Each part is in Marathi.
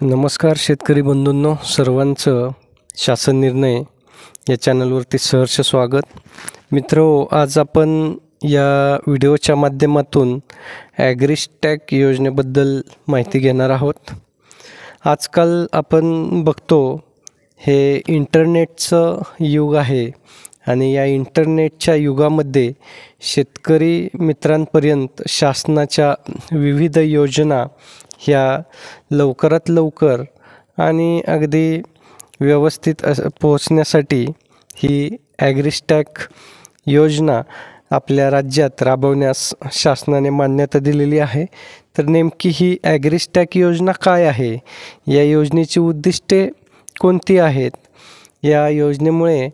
नमस्कार शेतकरी बंधूंनो, सर्वांचं शासन निर्णय या चॅनलवरती सहर्ष स्वागत. मित्रो, आज आपण या व्हिडिओच्या माध्यमातून ॲग्रिस्टॅक योजनेबद्दल माहिती घेणार आहोत. आजकाल आपण बघतो हे इंटरनेटचं युग आहे आणि या इंटरनेटच्या युगामध्ये शेतकरी मित्रांपर्यंत शासनाच्या विविध योजना ह्या लवकरात लवकर आणि अगदी व्यवस्थित पोहोचण्यासाठी ही ॲग्रिस्टॅक योजना आपल्या राज्यात राबवण्यास शासनाने मान्यता दिलेली आहे. तर नेमकी ही ॲग्रिस्टॅक योजना काय आहे, या योजनेची उद्दिष्टे कोणती आहेत, या योजनेमुळे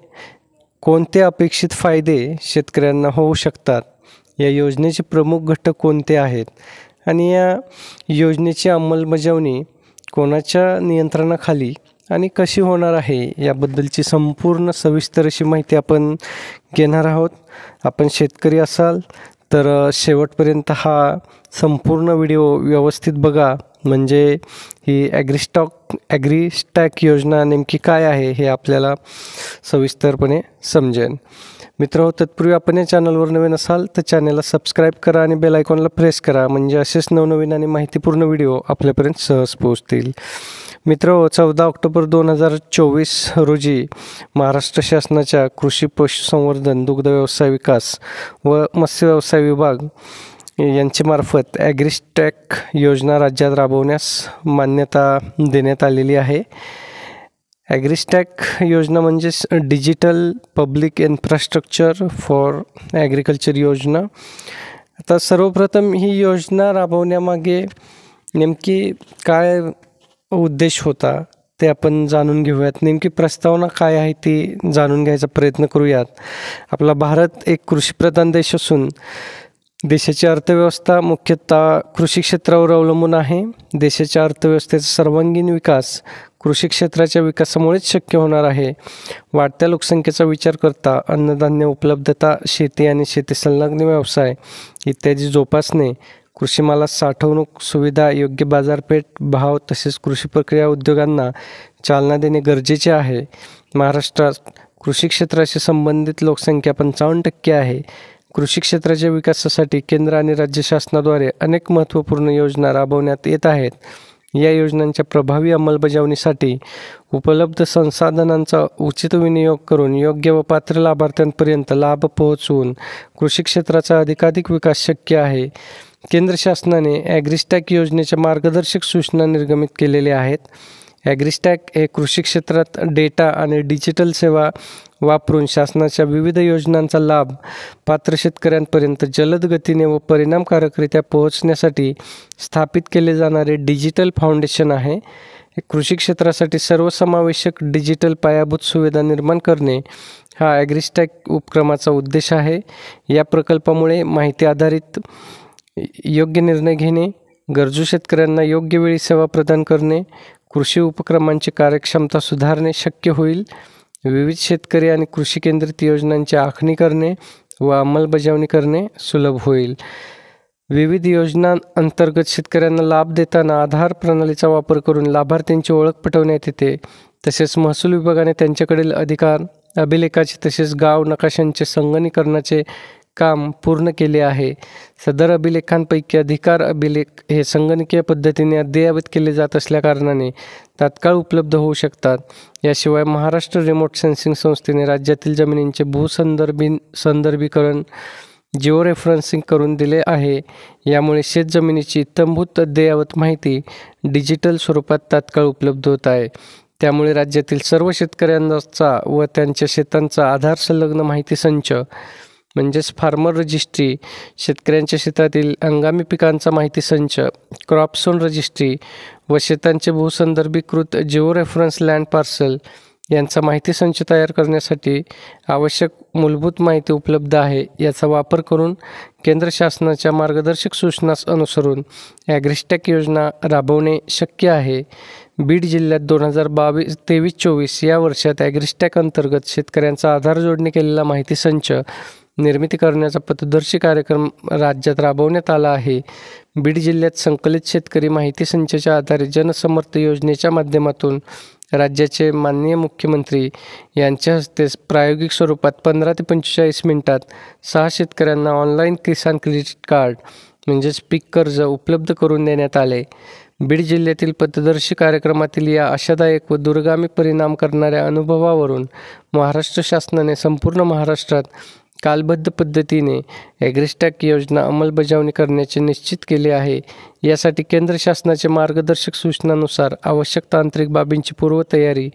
कोणते अपेक्षित फायदे शेतकऱ्यांना होऊ शकतात, या योजनेचे प्रमुख घटक कोणते आहेत आणि या योजनेची अंमलबजावणी कोणाच्या नियंत्रणाखाली आणि कशी होणार आहे, याबद्दलची संपूर्ण सविस्तर अशी माहिती आपण घेणार आहोत. आपण शेतकरी असाल तर शेवटपर्यंत हा संपूर्ण व्हिडिओ व्यवस्थित बघा, म्हणजे ही ॲग्रिस्टॅक योजना नेमकी काय आहे हे आपल्याला सविस्तरपणे समजेल. मित्रांनो, तत्पूर्वी आपण या चॅनलवर नवीन असाल तर चॅनलला सबस्क्राईब करा आणि बेल आयकॉनला प्रेस करा, म्हणजे असेच नवनवीन आणि माहितीपूर्ण व्हिडिओ आपल्यापर्यंत सहज पोहोचतील. मित्रांनो, 14 ऑक्टोबर 2024 रोजी महाराष्ट्र शासनाच्या कृषी, पशुसंवर्धन, दुग्ध व्यवसाय विकास व मत्स्य व्यवसाय विभाग यांच्यामार्फत ॲग्रिस्टॅक योजना राज्यात राबवण्यास मान्यता देण्यात आलेली आहे. ॲग्रिस्टॅक योजना म्हणजेच digital public infrastructure for agriculture योजना. आता सर्वप्रथम ही योजना राबवण्यामागे नेमकी काय उद्देश होता ते आपण जाणून घेऊयात. नेमकी प्रस्तावना काय आहे ती जाणून घ्यायचा प्रयत्न करूयात. आपला भारत एक कृषीप्रधान देश असून देशाची अर्थव्यवस्था मुख्यतः कृषी क्षेत्रावर अवलंबून आहे. देशाच्या अर्थव्यवस्थेचा सर्वांगीण विकास कृषी क्षेत्राच्या विकासामुळेच शक्य होणार आहे. वाढत्या लोकसंख्येचा विचार करता अन्नधान्य उपलब्धता, शेती आणि शेती संलग्न व्यवसाय इत्यादी जोपासणे, कृषी मालास साठवणूक सुविधा, योग्य बाजारपेठ भाव तसेच कृषी प्रक्रिया उद्योगांना चालना देणे गरजेचे आहे. महाराष्ट्रात कृषी क्षेत्राशी संबंधित लोकसंख्या 55% आहे. कृषी क्षेत्राच्या विकासासाठी केंद्र आणि राज्य शासनाद्वारे अनेक महत्त्वपूर्ण योजना राबवण्यात येत आहेत. या योजनांच्या प्रभावी अंमलबजावणीसाठी उपलब्ध संसाधनांचा उचित विनियोग करून योग्य व पात्र लाभार्थ्यांपर्यंत लाभ पोहोचवून कृषी क्षेत्राचा अधिकाधिक विकास शक्य आहे. केंद्र शासनाने ॲग्रिस्टॅक योजनेच्या मार्गदर्शक सूचना निर्गमित केलेल्या आहेत. ॲग्रिस्टॅक हे कृषी क्षेत्रात डेटा आणि डिजिटल सेवा वापरून शासनाच्या विविध योजनांचा लाभ पात्र शेतकऱ्यांपर्यंत जलद गतीने व परिणामकारकरित्या पोहोचण्यासाठी स्थापित केले जाणारे डिजिटल फाउंडेशन आहे. कृषी क्षेत्रासाठी सर्वसमावेशक डिजिटल पायाभूत सुविधा निर्माण करणे हा ॲग्रिस्टॅक उपक्रमाचा उद्देश आहे. या प्रकल्पामुळे माहिती आधारित योग्य निर्णय घेणे, गरजू शेतकऱ्यांना योग्य वेळी सेवा प्रदान करणे, कृषी उपक्रमांची कार्यक्षमता सुधारणे शक्य होईल. विविध शेतकरी आणि कृषी केंद्रित योजनांची आखणी करणे व अंमलबजावणी करणे सुलभ होईल. विविध योजनांअंतर्गत शेतकऱ्यांना लाभ देताना आधार प्रणालीचा वापर करून लाभार्थ्यांची ओळख पटवण्यात येते. तसेच महसूल विभागाने त्यांच्याकडील अधिकार अभिलेखाचे तसेच गाव नकाशांचे संगणकीकरणाचे काम पूर्ण केले आहे. सदर अभिलेखांपैकी अधिकार अभिलेख हे संगणकीय पद्धतीने अद्ययावत केले जात असल्याकारणाने तात्काळ उपलब्ध होऊ शकतात. याशिवाय महाराष्ट्र रिमोट सेन्सिंग संस्थेने राज्यातील जमिनींचे भूसंदर्भीकरण जिओ रेफरन्सिंग करून दिले आहे. यामुळे शेतजमिनीची इत्थंभूत अद्ययावत माहिती डिजिटल स्वरूपात तात्काळ उपलब्ध होत आहे. त्यामुळे राज्यातील सर्व शेतकऱ्यांचा व त्यांच्या शेतांचा आधार संलग्न माहिती संच म्हणजेच फार्मर रजिस्ट्री, शेतकऱ्यांच्या शेतातील हंगामी पिकांचा माहिती संच, क्रॉप झोन रजिस्ट्री व शेतांचे भूसंदर्भीकृत जिओ रेफरन्स लँड पार्सल यांचा माहिती संच तयार करण्यासाठी आवश्यक मूलभूत माहिती उपलब्ध आहे. याचा वापर करून केंद्र शासनाच्या मार्गदर्शक सूचना अनुसरून ॲग्रिस्टॅक योजना राबवणे शक्य आहे. बीड जिल्ह्यात 2023-24 या वर्षात ॲग्रिस्टॅक अंतर्गत शेतकऱ्यांचा आधार जोडणी केलेला माहिती संच निर्मिती करण्याचा पथदर्शी कार्यक्रम राज्यात राबवण्यात आला आहे. बीड जिल्ह्यात संकलित शेतकरी माहिती संचाच्या आधारे जनसमर्थ योजनेच्या माध्यमातून राज्याचे माननीय मुख्यमंत्री यांच्या हस्ते प्रायोगिक स्वरूपात 15 ते 45 मिनिटात 6 शेतकऱ्यांना ऑनलाईन किसान क्रेडिट कार्ड म्हणजेच पीक कर्ज उपलब्ध करून देण्यात आले. बीड जिल्ह्यातील पथदर्शी कार्यक्रमातील या आशादायक व दूरगामी परिणाम करणाऱ्या अनुभवावरून महाराष्ट्र शासनाने संपूर्ण महाराष्ट्रात कालबद्ध पद्धतीने ॲग्रिस्टॅक योजना अंमलबजावणी करण्याचे निश्चित केले आहे. यासाठी केंद्र शासनाच्या मार्गदर्शक सूचनानुसार आवश्यक तांत्रिक बाबींची पूर्वतयारी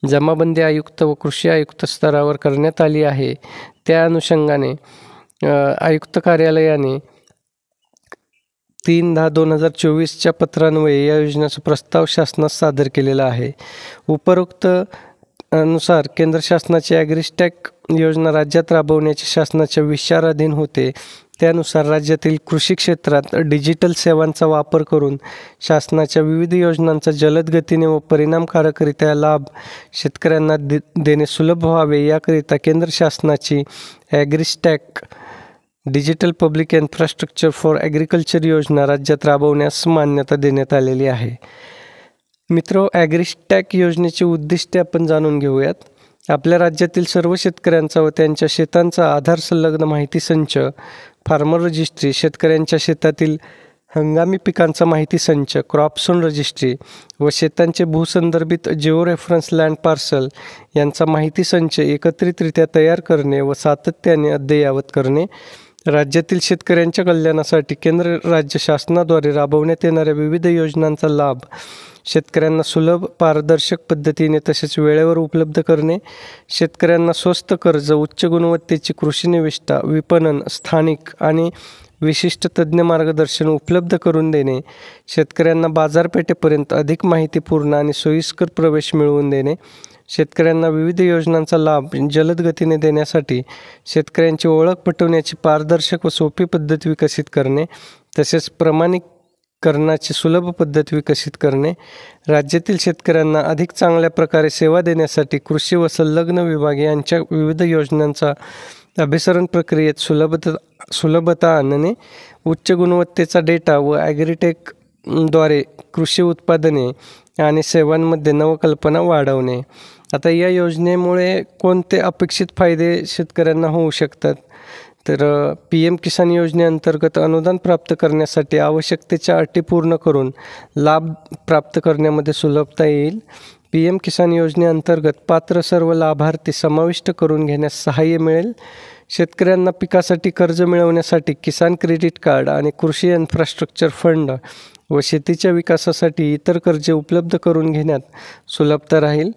जमाबंदी आयुक्त व कृषी आयुक्त स्तरावर करण्यात आली आहे. त्या अनुषंगाने आयुक्त कार्यालयाने 3/10/2024च्या पत्रान्वये या योजनेचा प्रस्ताव शासनास सादर केलेला आहे. उपरोक्त अनुसार केंद्र शासनाची ॲग्रिस्टॅक योजना राज्यात राबवण्याचे शासनाच्या विचाराधीन होते. त्यानुसार राज्यातील कृषी क्षेत्रात डिजिटल सेवांचा वापर करून शासनाच्या विविध योजनांचा जलद गतीने व परिणामकारकरित्या लाभ शेतकऱ्यांना देणे सुलभ व्हावे याकरिता केंद्र शासनाची AgriStack digital public infrastructure for agriculture योजना राज्यात राबवण्यास मान्यता देण्यात आलेली आहे. मित्रो, ॲग्रिस्टॅक योजनेची उद्दिष्टे आपण जाणून घेऊयात. आपल्या राज्यातील सर्व शेतकऱ्यांचा व त्यांच्या शेतांचा आधार संलग्न माहिती संच, फार्मर रजिस्ट्री, शेतकऱ्यांच्या शेतातील हंगामी पिकांचा माहिती संच, क्रॉपसोन रजिस्ट्री व शेतांचे भूसंदर्भित जिओ रेफरन्स लँड पार्सल यांचा माहिती संच एकत्रितरित्या तयार करणे व सातत्याने अद्ययावत करणे, राज्यातील शेतकऱ्यांच्या कल्याणासाठी केंद्र राज्य शासनाद्वारे राबवण्यात येणाऱ्या विविध योजनांचा लाभ शेतकऱ्यांना सुलभ, पारदर्शक पद्धतीने तसेच वेळेवर उपलब्ध करणे, शेतकऱ्यांना स्वस्त कर्ज, उच्च गुणवत्तेची कृषी निविष्ठा, विपणन, स्थानिक आणि विशिष्ट तज्ज्ञ मार्गदर्शन उपलब्ध करून देणे, शेतकऱ्यांना बाजारपेठेपर्यंत अधिक माहितीपूर्ण आणि सोयीस्कर प्रवेश मिळवून देणे, शेतकऱ्यांना विविध योजनांचा लाभ जलद गतीने देण्यासाठी शेतकऱ्यांची ओळख पटवण्याची पारदर्शक व सोपी पद्धत विकसित करणे, तसेच प्रमाणीकरणाची सुलभ पद्धत विकसित करणे, राज्यातील शेतकऱ्यांना अधिक चांगल्या प्रकारे सेवा देण्यासाठी कृषी व संलग्न विभाग यांच्या विविध योजनांचा अभिसरण प्रक्रियेत सुलभता आणणे, उच्च गुणवत्तेचा डेटा व ॲग्रिटेकद्वारे कृषी उत्पादने आणि सेवांमध्ये नवकल्पना वाढवणे. आता या योजनेमुळे कोणते अपेक्षित फायदे शेतकऱ्यांना होऊ शकतात? तर PM किसान योजनेअंतर्गत अनुदान प्राप्त करण्यासाठी आवश्यकतेच्या अटी पूर्ण करून लाभ प्राप्त करण्यामध्ये सुलभता येईल. PM किसान योजनेअंतर्गत पात्र सर्व लाभार्थी समाविष्ट करून घेण्यास सहाय्य मिळेल. शेतकऱ्यांना पिकासाठी कर्ज मिळवण्यासाठी किसान क्रेडिट कार्ड आणि कृषी इन्फ्रास्ट्रक्चर फंड व शेतीच्या विकासासाठी इतर कर्जे उपलब्ध करून घेण्यात सुलभता राहील.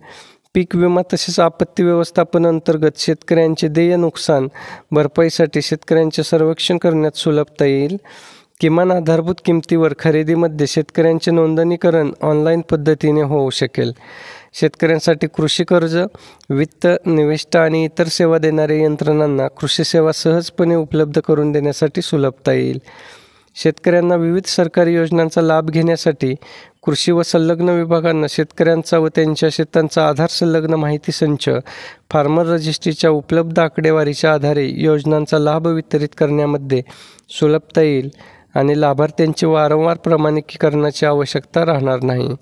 पीक विमा तसेच आपत्ती व्यवस्थापन अंतर्गत शेतकऱ्यांचे देय नुकसान भरपाईसाठी शेतकऱ्यांचे सर्वेक्षण करण्यात सुलभता येईल. किमान आधारभूत किमतीवर खरेदीमध्ये शेतकऱ्यांचे नोंदणीकरण ऑनलाईन पद्धतीने होऊ शकेल. शेतकऱ्यांसाठी कृषी कर्ज, वित्त, निविष्ठा आणि इतर सेवा देणाऱ्या यंत्रणांना कृषी सेवा सहजपणे उपलब्ध करून देण्यासाठी सुलभता येईल. शेतकऱ्यांना विविध सरकारी योजनांचा लाभ घेण्यासाठी कृषी व संलग्न विभागांना शेतकऱ्यांचा व त्यांच्या शेतांचा आधार संलग्न माहिती संच, फार्मर रजिस्ट्रीच्या उपलब्ध आकडेवारीच्या आधारे योजनांचा लाभ वितरित करण्यामध्ये सुलभता येईल आणि लाभार्थ्यांची वारंवार प्रमाणीकरणाची आवश्यकता राहणार नाही.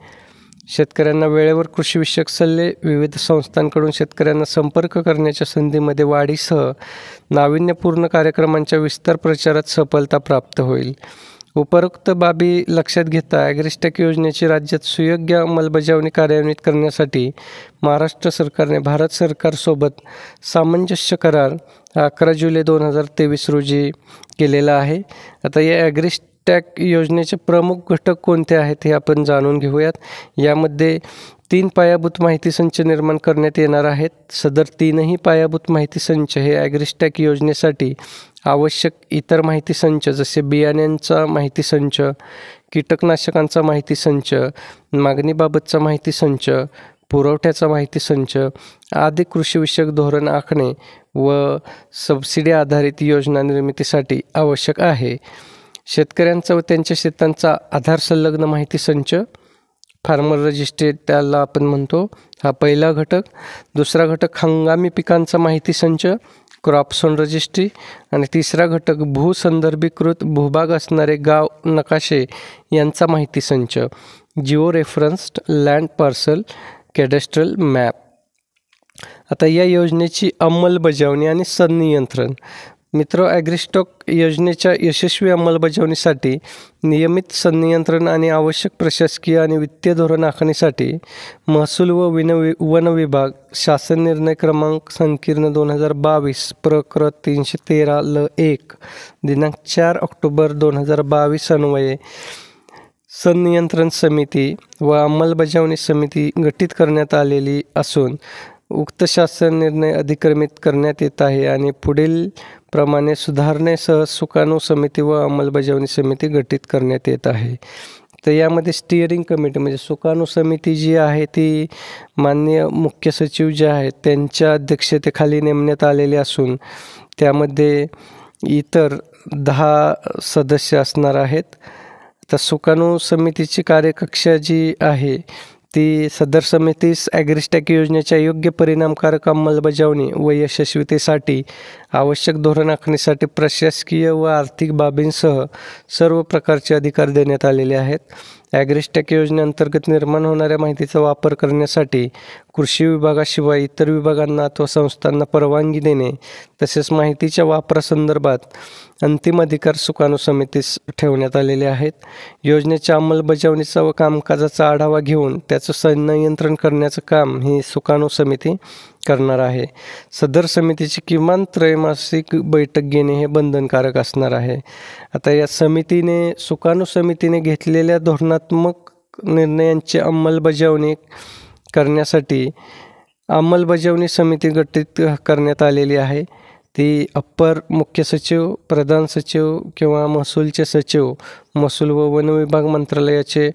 शेतकऱ्यांना वेळेवर कृषीविषयक सल्ले, विविध संस्थांकडून शेतकऱ्यांना संपर्क करण्याच्या संधीमध्ये वाढीसह नाविन्यपूर्ण कार्यक्रमांच्या विस्तार प्रचारात सफलता प्राप्त होईल. उपरोक्त बाबी लक्षात घेता ॲग्रिस्टॅक योजनेची राज्यात सुयोग्य अंमलबजावणी कार्यान्वित करण्यासाठी महाराष्ट्र सरकारने भारत सरकारसोबत सामंजस्य करार 11 जुलै 2023 रोजी केलेला आहे. आता या ॲग्रिस्टॅक योजनेचे प्रमुख घटक कोणते आहेत हे आपण जाणून घेऊयात. यामध्ये 3 पायाभूत माहिती संच निर्माण करण्यात येणार आहेत. सदर 3ही पायाभूत माहिती संच हे ॲग्रिस्टॅक योजनेसाठी आवश्यक इतर माहिती संच जसे बियाण्यांचा माहिती संच, कीटकनाशकांचा माहिती संच, मागणीबाबतचा माहिती संच, पुरवठ्याचा माहिती संच आदी कृषीविषयक धोरण आखणे व सबसिडी आधारित योजना निर्मितीसाठी आवश्यक आहे. शेतकऱ्यांचा व त्यांच्या शेतांचा आधार संलग्न माहिती संच, फार्मर रजिस्ट्री त्याला आपण म्हणतो, हा पहिला घटक. दुसरा घटक हंगामी पिकांचा माहिती संच, क्रॉप्सॉन रजिस्ट्री आणि तिसरा घटक भूसंदर्भीकृत भूभाग असणारे गाव नकाशे यांचा माहिती संच, Jio रेफरन्स्ड land parcel cadastral map. आता या योजनेची अंमलबजावणी आणि संनियंत्रण. मित्र, ॲग्रिस्टॉक योजनेच्या यशस्वी अंमलबजावणीसाठी नियमित संनियंत्रण आणि आवश्यक प्रशासकीय आणि वित्तीय धोरण आखणीसाठी महसूल व वन विभाग शासन निर्णय क्रमांक संकीर्ण 2022 प्रकरण 313 ल 1 दिनांक 4 ऑक्टोबर 2022 अन्वये संनियंत्रण समिती व अंमलबजावणी समिती गठीत करण्यात आलेली असून उक्त शासन निर्णय अधिक्रमित करण्यात येत आहे आणि पुढील प्रमाणे सुधारणेसह सुकाणू समिती व अंमलबजावणी समिती गठीत करण्यात येत आहे. तर यामध्ये स्टिअरिंग कमिटी म्हणजे सुकाणू समिती जी आहे ती माननीय मुख्य सचिव जे आहेत त्यांच्या अध्यक्षतेखाली नेमण्यात आलेले असून त्यामध्ये इतर 10 सदस्य असणार आहेत. तर सुकाणू समितीची कार्यकक्षा जी आहे ती सदर समितीस ॲग्रिस्टॅक योजनेच्या योग्य परिणामकारक अंमलबजावणी व यशस्वीतेसाठी आवश्यक धोरण आखणीसाठी प्रशासकीय व आर्थिक बाबींसह सर्व प्रकारचे अधिकार देण्यात आलेले आहेत. ॲग्रिस्टॅक योजनेअंतर्गत निर्माण होणाऱ्या माहितीचा वापर करण्यासाठी कृषी विभागाशिवाय इतर विभागांना अथवा संस्थांना परवानगी देणे तसेच माहितीच्या वापरासंदर्भात अंतिम अधिकार सुकाणू समितीस ठेवण्यात आलेले आहेत. योजनेच्या अंमलबजावणीचा व कामकाजाचा आढावा घेऊन त्याचं संनियंत्रण करण्याचं काम ही सुकाणू समिती करणार आहे. सदर समितीची किमान त्रैमासिक बैठक घेणे हे बंधनकारक असणार आहे. आता या सुकाणू समितीने घेतलेल्या धोरणात्मक निर्णयांची अंमलबजावणी करण्यासाठी अंमलबजावणी समिती गठीत करण्यात आलेली आहे. ती अप्पर मुख्य सचिव, प्रधान सचिव किंवा महसूलचे सचिव, महसूल व वन विभाग मंत्रालयाचे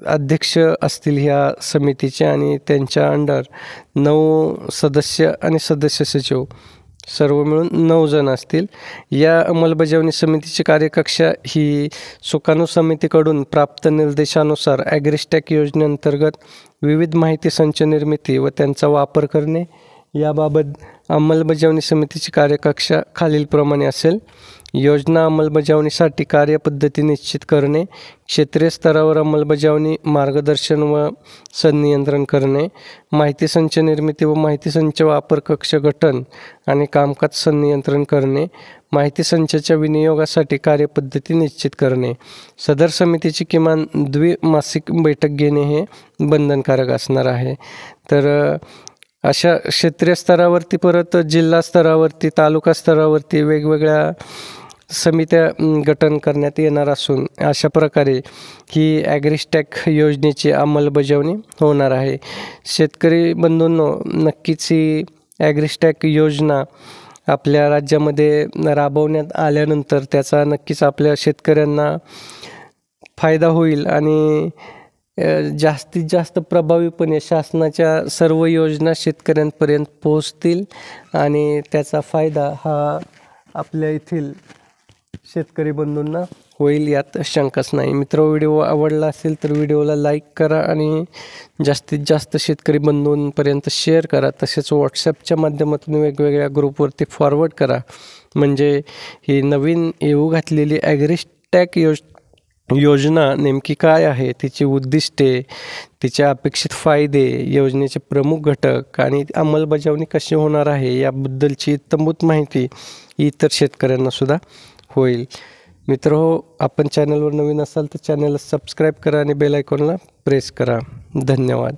अध्यक्ष असतील ह्या समितीचे आणि त्यांच्या अंडर 9 सदस्य आणि सदस्य सचिव सर्व मिळून 9 जण असतील. या अंमलबजावणी समितीची कार्यकक्षा ही सुकाणू समितीकडून प्राप्त निर्देशानुसार ॲग्रिस्टॅक योजनेअंतर्गत विविध माहिती संच निर्मिती व त्यांचा वापर करणे याबाबत अंमलबजावणी समितीची कार्यकक्षा खालीलप्रमाणे असेल. योजना अंमलबजावणीसाठी कार्यपद्धती निश्चित करणे, क्षेत्रीय स्तरावर अंमलबजावणी, मार्गदर्शन व संनियंत्रण करणे, माहिती संच निर्मिती व माहिती संच वापर कक्ष गठन आणि कामकाज संनियंत्रण करणे, माहिती संचाच्या विनियोगासाठी कार्यपद्धती निश्चित करणे. सदर समितीची किमान द्विमासिक बैठक घेणे हे बंधनकारक असणार आहे. तर अशा क्षेत्रीय स्तरावरती परत जिल्हा स्तरावरती तालुका स्तरावरती वेगवेगळ्या समित्या गठन करण्यात येणार असून अशा प्रकारे ही ॲग्रिस्टॅक योजनेची अंमलबजावणी होणार आहे. शेतकरी बंधूंनो, नक्कीच ही ॲग्रिस्टॅक योजना आपल्या राज्यामध्ये राबवण्यात आल्यानंतर त्याचा नक्कीच आपल्या शेतकऱ्यांना फायदा होईल आणि जास्तीत जास्त प्रभावीपणे शासनाच्या सर्व योजना शेतकऱ्यांपर्यंत पोहोचतील आणि त्याचा फायदा हा आपल्या येथील शेतकरी बंधूंना होईल, यात शंकाच नाही. मित्र, व्हिडिओ आवडला असेल तर व्हिडिओला लाईक करा आणि जास्तीत जास्त शेतकरी बंधूंपर्यंत शेअर करा. तसेच व्हॉट्सॲपच्या माध्यमातून वेगवेगळ्या ग्रुपवरती फॉरवर्ड करा. म्हणजे ही नवीन येऊ घातलेली ॲग्रिस्टॅक योजना नेमकी काय आहे, तिची उद्दिष्टे, तिचे अपेक्षित फायदे, योजनेचे प्रमुख घटक आणि अंमलबजावणी कशी होणार आहे याबद्दलची इत्थंभूत माहिती इतर शेतकऱ्यांनासुद्धा होईल. मित्रहो, आपण चॅनलवर नवीन असाल तर चॅनलला सबस्क्राईब करा आणि बेल आयकॉनला प्रेस करा. धन्यवाद.